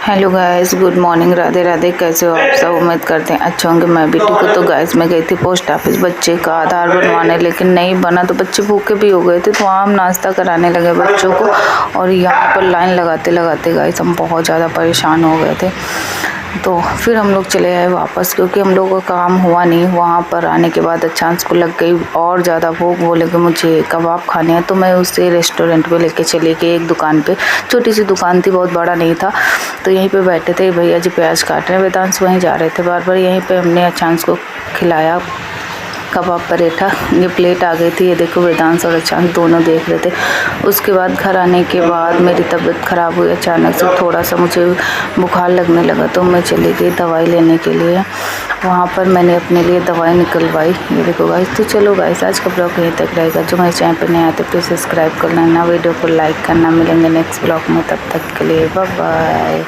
Hello guys, good morning, Radhe Radhe. कैसे हो आप सब? उम्मीद करते हैं अच्छे होंगे। मैं भी ठीक हूँ। तो गाइस मैं गई थी पोस्ट ऑफिस बच्चे का आधार बनवाने, लेकिन नहीं बना तो बच्चे भूखे भी हो गए थे। तो वहाँ हम नाश्ता कराने लगे बच्चों को, और यहाँ पर लाइन लगाते लगाते गाइस हम बहुत ज़्यादा परेशान हो गए थे। तो फिर हम लोग चले आए वापस, क्योंकि हम लोगों का काम हुआ नहीं। वहाँ पर आने के बाद अचानक को लग गई और ज़्यादा भूख, बोले कि मुझे कबाब खाने हैं। तो मैं उसे रेस्टोरेंट पे लेके चली गई, एक दुकान पे। छोटी सी दुकान थी, बहुत बड़ा नहीं था। तो यहीं पे बैठे थे भैया जी, प्याज काट रहे हैं। वेदांश वहीं जा रहे थे बार बार। यहीं पे हमने अचानक को खिलाया कबाब पराठा। ये प्लेट आ गई थी, ये देखो वेदांश और अचानक दोनों देख रहे थे। उसके बाद घर आने के बाद मेरी तबीयत ख़राब हुई अचानक से, थोड़ा सा मुझे बुखार लगने लगा। तो मैं चली गई दवाई लेने के लिए। वहाँ पर मैंने अपने लिए दवाई निकलवाई, ये देखो गाइस। तो चलो गाइस, आज का ब्लॉग यहीं तक रहेगा। जो मेरे चैनल पर नहीं आते प्लीज़ सब्सक्राइब कर लेना, वीडियो को लाइक करना। मिलेंगे नेक्स्ट ब्लॉग में, तब तक के लिए बाय बाय।